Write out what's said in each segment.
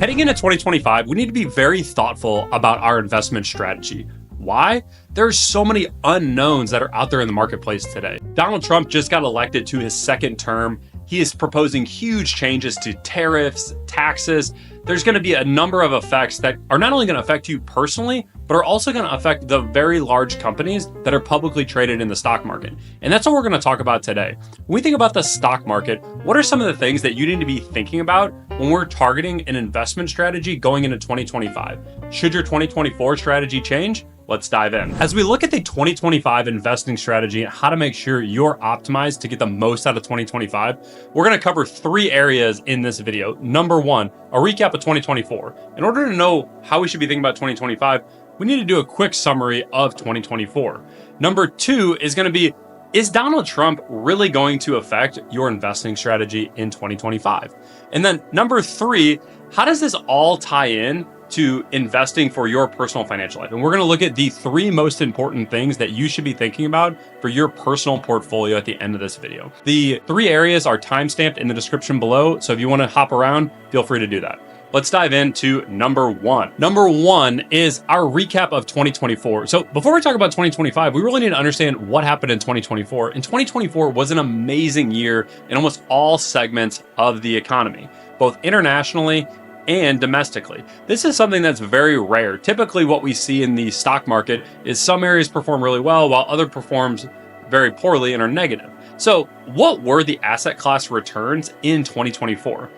Heading into 2025, we need to be very thoughtful about our investment strategy. Why? There's so many unknowns that are out there in the marketplace today. Donald Trump just got elected to his second term. He is proposing huge changes to tariffs, taxes. There's going to be a number of effects that are not only going to affect you personally, but are also going to affect the very large companies that are publicly traded in the stock market. And that's what we're going to talk about today. When we think about the stock market, what are some of the things that you need to be thinking about when we're targeting an investment strategy going into 2025? Should your 2024 strategy change? Let's dive in. As we look at the 2025 investing strategy and how to make sure you're optimized to get the most out of 2025, we're going to cover three areas in this video. Number one, a recap of 2024. In order to know how we should be thinking about 2025, we need to do a quick summary of 2024. Number two is going to be, is Donald Trump really going to affect your investing strategy in 2025? And then number three, how does this all tie in to investing for your personal financial life? And we're going to look at the three most important things that you should be thinking about for your personal portfolio at the end of this video. The three areas are timestamped in the description below, so if you want to hop around, feel free to do that. Let's dive into number one. Number one is our recap of 2024. So before we talk about 2025, we really need to understand what happened in 2024. And 2024 was an amazing year in almost all segments of the economy, both internationally and domestically. This is something that's very rare. Typically what we see in the stock market is some areas perform really well while other performs very poorly and are negative. So what were the asset class returns in 2024?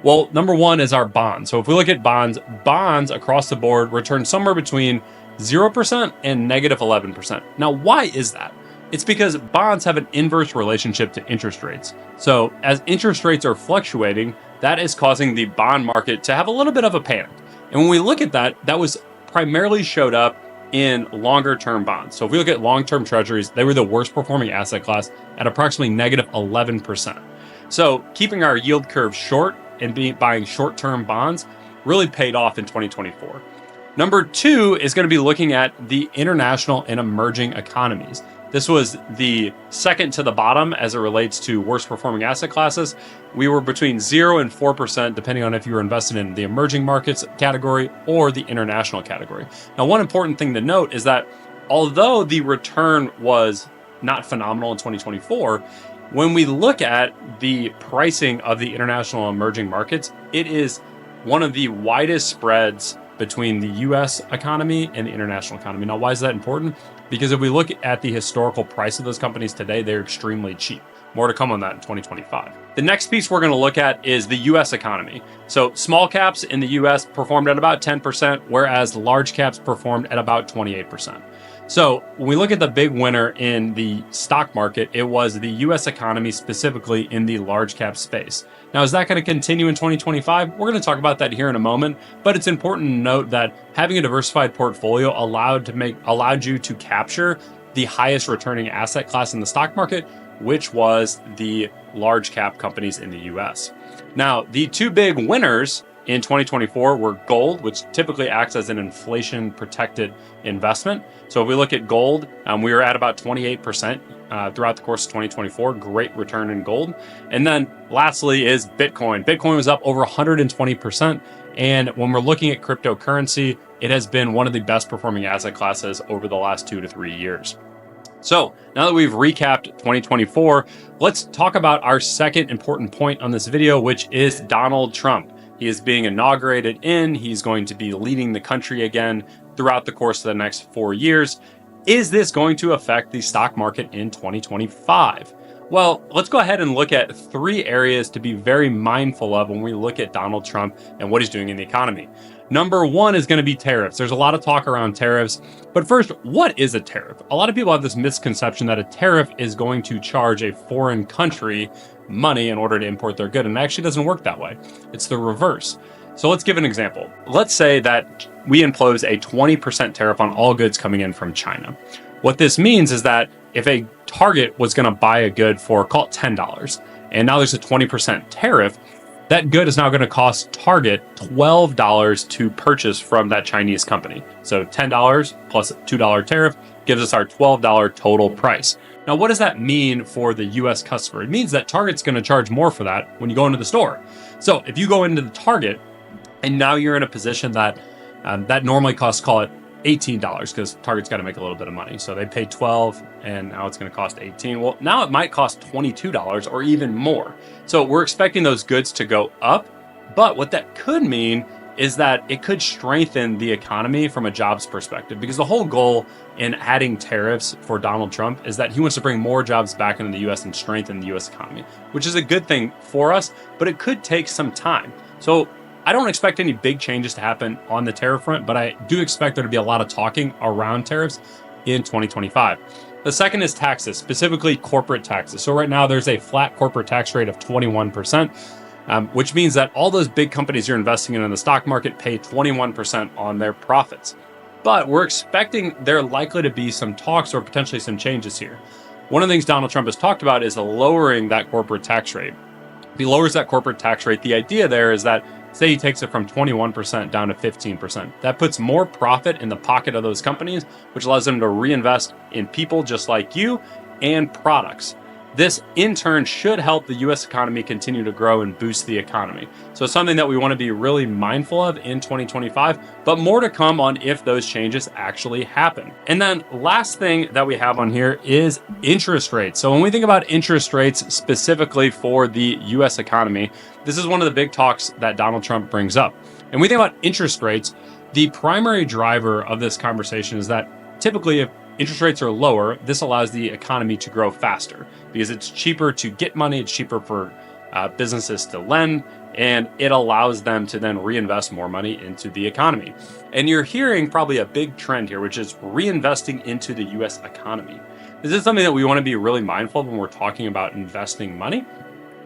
Well, number one is our bonds. So if we look at bonds across the board return somewhere between 0% and negative 11%. Now, why is that? It's because bonds have an inverse relationship to interest rates. So as interest rates are fluctuating, that is causing the bond market to have a little bit of a panic. And when we look at that, that was primarily showed up in longer term bonds. So if we look at long-term treasuries, they were the worst performing asset class at approximately negative 11%. So keeping our yield curve short and buying short-term bonds really paid off in 2024. Number two is going to be looking at the international and emerging economies. This was the second to the bottom as it relates to worst performing asset classes. We were between 0 and 4%, depending on if you were invested in the emerging markets category or the international category. Now, one important thing to note is that although the return was not phenomenal in 2024, when we look at the pricing of the international emerging markets, it is one of the widest spreads between the US economy and the international economy. Now, why is that important? Because if we look at the historical price of those companies today, they're extremely cheap. More to come on that in 2025. The next piece we're going to look at is the US economy. So small caps in the US performed at about 10%, whereas large caps performed at about 28%. So when we look at the big winner in the stock market, it was the US economy, specifically in the large cap space. Now, is that going to continue in 2025? We're going to talk about that here in a moment, but it's important to note that having a diversified portfolio allowed you to capture the highest returning asset class in the stock market, which was the large cap companies in the US. Now, the two big winners in 2024 were gold, which typically acts as an inflation protected investment. So if we look at gold, we were at about 28% throughout the course of 2024, great return in gold. And then lastly is Bitcoin. Bitcoin was up over 120%. And when we're looking at cryptocurrency, it has been one of the best performing asset classes over the last 2 to 3 years. So now that we've recapped 2024, let's talk about our second important point on this video, which is Donald Trump. He is being inaugurated he's going to be leading the country again throughout the course of the next 4 years. Is this going to affect the stock market in 2025? Well, let's go ahead and look at three areas to be very mindful of when we look at Donald Trump and what he's doing in the economy. Number one is going to be tariffs. There's a lot of talk around tariffs, but first, what is a tariff? A lot of people have this misconception that a tariff is going to charge a foreign country money in order to import their good, and it actually doesn't work that way. It's the reverse. So let's give an example. Let's say that we impose a 20% tariff on all goods coming in from China. What this means is that if a Target was going to buy a good for, call it $10, and now there's a 20% tariff, that good is now going to cost Target $12 to purchase from that Chinese company. So $10 plus a $2 tariff gives us our $12 total price. Now, what does that mean for the US customer? It means that Target's going to charge more for that when you go into the store. So if you go into the Target And now you're in a position that that normally costs, call it $18, because Target's got to make a little bit of money. So they pay 12 and now it's going to cost 18. Well, now it might cost $22 or even more. So we're expecting those goods to go up. But what that could mean is that it could strengthen the economy from a jobs perspective, because the whole goal in adding tariffs for Donald Trump is that he wants to bring more jobs back into the US and strengthen the US economy, which is a good thing for us, but it could take some time. So I don't expect any big changes to happen on the tariff front, but I do expect there to be a lot of talking around tariffs in 2025. The second is taxes, specifically corporate taxes. So right now there's a flat corporate tax rate of 21%, which means that all those big companies you're investing in the stock market pay 21% on their profits. But we're expecting there are likely to be some talks or potentially some changes here. One of the things Donald Trump has talked about is lowering that corporate tax rate. If he lowers that corporate tax rate, the idea there is that, say he takes it from 21% down to 15%. That puts more profit in the pocket of those companies, which allows them to reinvest in people just like you and products. This, in turn, should help the US economy continue to grow and boost the economy. So it's something that we want to be really mindful of in 2025, but more to come on if those changes actually happen. And then last thing that we have on here is interest rates. So when we think about interest rates specifically for the US economy, this is one of the big talks that Donald Trump brings up. And we think about interest rates, the primary driver of this conversation is that typically if interest rates are lower, this allows the economy to grow faster because it's cheaper to get money, it's cheaper for businesses to lend, and it allows them to then reinvest more money into the economy. And you're hearing probably a big trend here, which is reinvesting into the US economy. This is something that we want to be really mindful of when we're talking about investing money.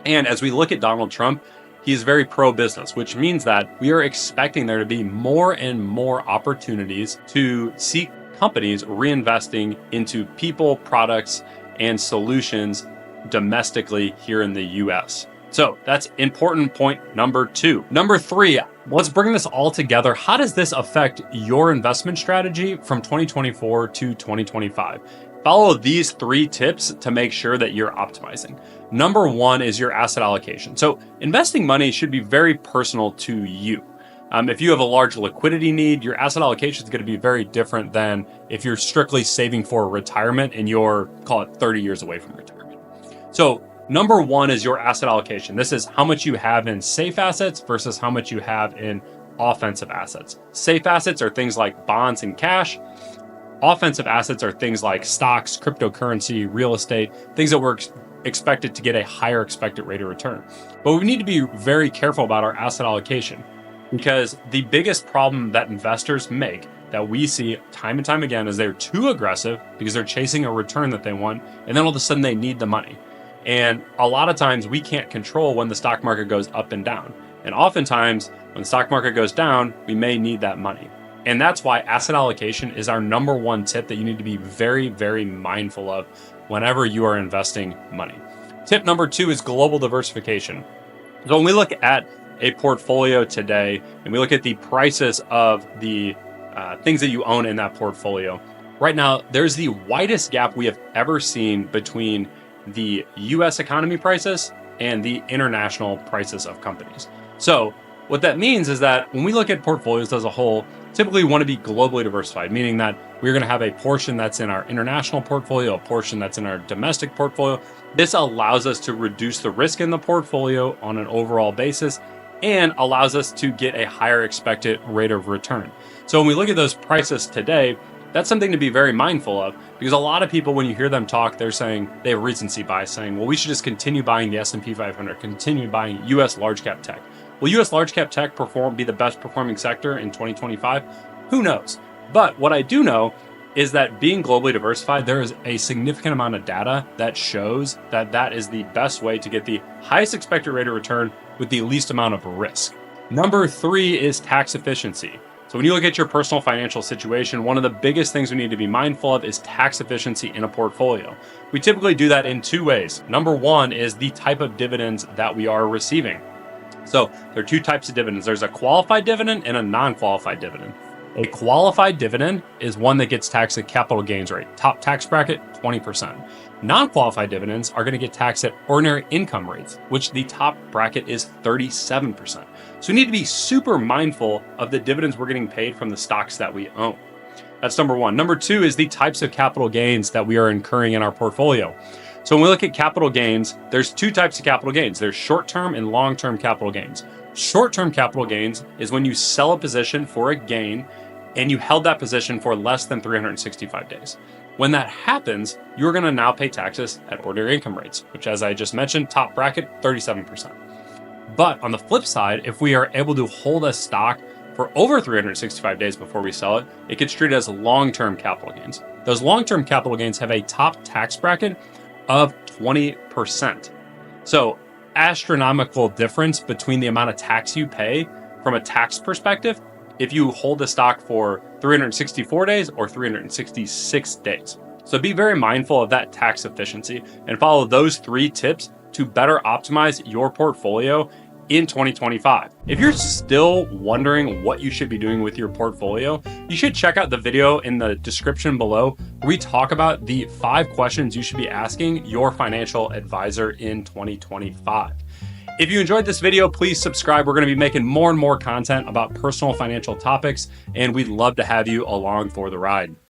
And as we look at Donald Trump, he is very pro-business, which means that we are expecting there to be more and more opportunities to see companies reinvesting into people, products, and solutions domestically here in the US. So that's important point number 2. Number 3, let's bring this all together. How does this affect your investment strategy from 2024 to 2025? Follow these 3 tips to make sure that you're optimizing. Number 1 is your asset allocation. So investing money should be very personal to you. If you have a large liquidity need, your asset allocation is going to be very different than if you're strictly saving for retirement and you're, call it 30 years away from retirement. So number 1 is your asset allocation. This is how much you have in safe assets versus how much you have in offensive assets. Safe assets are things like bonds and cash. Offensive assets are things like stocks, cryptocurrency, real estate, things that we're expected to get a higher expected rate of return. But we need to be very careful about our asset allocation, because the biggest problem that investors make that we see time and time again is they're too aggressive because they're chasing a return that they want, and then all of a sudden they need the money. And a lot of times we can't control when the stock market goes up and down. And oftentimes when the stock market goes down, we may need that money. And that's why asset allocation is our number 1 tip that you need to be very, very mindful of whenever you are investing money. Tip number 2 is global diversification. So when we look at a portfolio today and we look at the prices of the things that you own in that portfolio, right now there's the widest gap we have ever seen between the US economy prices and the international prices of companies. So what that means is that when we look at portfolios as a whole, typically we want to be globally diversified, meaning that we're going to have a portion that's in our international portfolio, a portion that's in our domestic portfolio. This allows us to reduce the risk in the portfolio on an overall basis and allows us to get a higher expected rate of return. So when we look at those prices today, that's something to be very mindful of, because a lot of people, when you hear them talk, they're saying they have recency bias, saying, well, we should just continue buying the S&P 500, continue buying US large cap tech. Will US large cap tech be the best performing sector in 2025? Who knows? But what I do know is that being globally diversified, there is a significant amount of data that shows that that is the best way to get the highest expected rate of return with the least amount of risk. Number 3 is tax efficiency. So when you look at your personal financial situation, one of the biggest things we need to be mindful of is tax efficiency in a portfolio. We typically do that in 2 ways. Number 1 is the type of dividends that we are receiving. So there are 2 types of dividends. There's a qualified dividend and a non-qualified dividend. A qualified dividend is one that gets taxed at capital gains rate. Top tax bracket, 20%. Non-qualified dividends are going to get taxed at ordinary income rates, which the top bracket is 37%. So we need to be super mindful of the dividends we're getting paid from the stocks that we own. That's number one. Number two is the types of capital gains that we are incurring in our portfolio. So when we look at capital gains, there's two types of capital gains. There's short-term and long-term capital gains. Short-term capital gains is when you sell a position for a gain and you held that position for less than 365 days. When that happens, you're going to now pay taxes at ordinary income rates, which, as I just mentioned, top bracket, 37%. But on the flip side, if we are able to hold a stock for over 365 days before we sell it, it gets treated as long-term capital gains. Those long-term capital gains have a top tax bracket of 20%. So astronomical difference between the amount of tax you pay from a tax perspective if you hold the stock for 364 days or 366 days. So be very mindful of that tax efficiency and follow those 3 tips to better optimize your portfolio in 2025. If you're still wondering what you should be doing with your portfolio, you should check out the video in the description below where we talk about the 5 questions you should be asking your financial advisor in 2025. If you enjoyed this video, please subscribe. We're going to be making more and more content about personal financial topics, and we'd love to have you along for the ride.